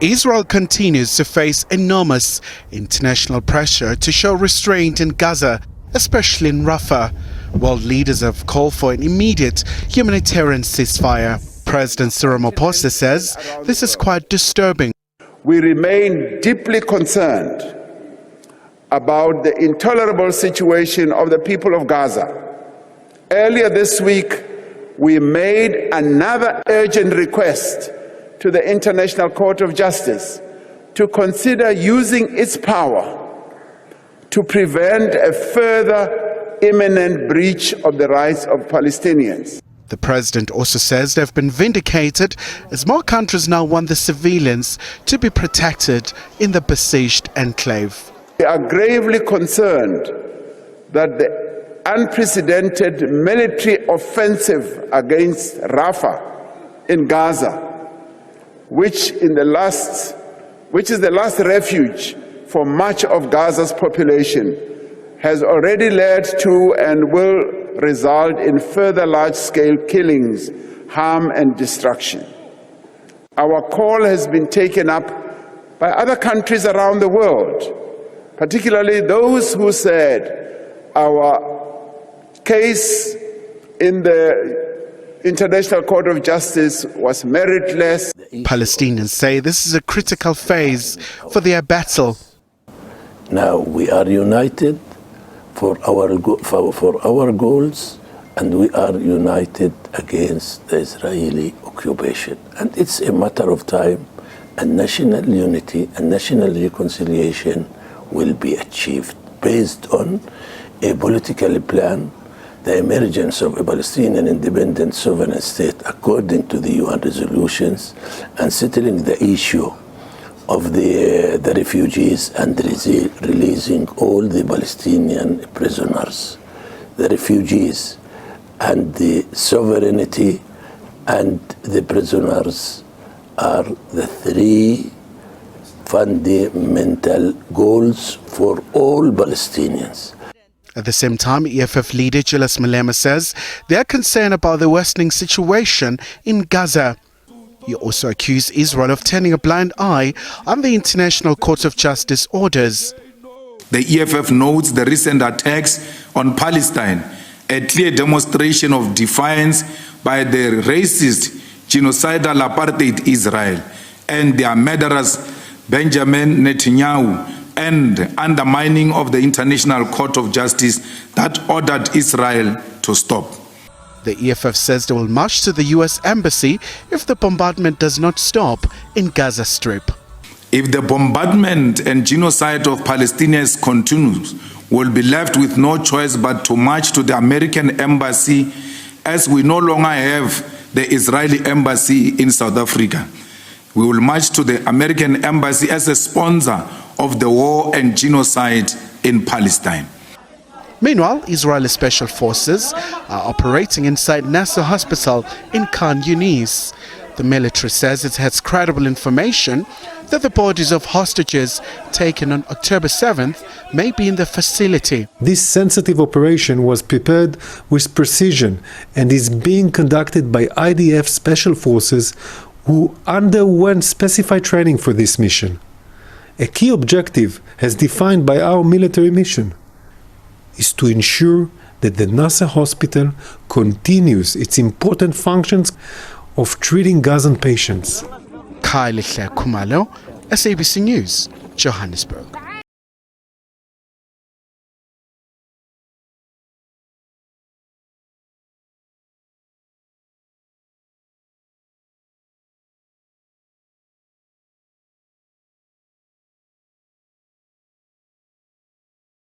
Israel continues to face enormous international pressure to show restraint in Gaza, especially in Rafah. World leaders have called for an immediate humanitarian ceasefire. President Cyril Ramaphosa says this is quite disturbing. We remain deeply concerned about the intolerable situation of the people of Gaza. Earlier this week, we made another urgent request to the International Court of Justice to consider using its power to prevent a further imminent breach of the rights of Palestinians. The president also says they've been vindicated as more countries now want the civilians to be protected in the besieged enclave. We are gravely concerned that the unprecedented military offensive against Rafah in Gaza, which is the last refuge for much of Gaza's population, has already led to and will result in further large-scale killings, harm and destruction. Our call has been taken up by other countries around the world, particularly those who said our case in the International Court of Justice was meritless. Palestinians say this is a critical phase for their battle. Now we are united for our goals, and we are united against the Israeli occupation. And it's a matter of time, and national unity and national reconciliation will be achieved based on a political plan, the emergence of a Palestinian independent sovereign state according to the UN resolutions, and settling the issue of the refugees and releasing all the Palestinian prisoners. The refugees and the sovereignty and the prisoners are the three fundamental goals for all Palestinians. At the same time, EFF leader Julius Malema says they are concerned about the worsening situation in Gaza. He also accused Israel of turning a blind eye on the International Court of Justice orders. The EFF notes the recent attacks on Palestine, a clear demonstration of defiance by the racist, genocidal apartheid Israel and their murderers Benjamin Netanyahu, and undermining of the International Court of Justice that ordered Israel to stop. The EFF says they will march to the US Embassy if the bombardment does not stop in Gaza Strip. If the bombardment and genocide of Palestinians continues, we'll be left with no choice but to march to the American Embassy, as we no longer have the Israeli Embassy in South Africa. We will march to the American Embassy as a sponsor of the war and genocide in Palestine. Meanwhile, Israeli special forces are operating inside Nasser Hospital in Khan Yunis. The military says it has credible information that the bodies of hostages taken on October 7th may be in the facility. This sensitive operation was prepared with precision and is being conducted by IDF special forces who underwent specified training for this mission. A key objective, as defined by our military mission, is to ensure that the Nasser Hospital continues its important functions of treating Gazan patients. Khumalo, SABC News, Johannesburg.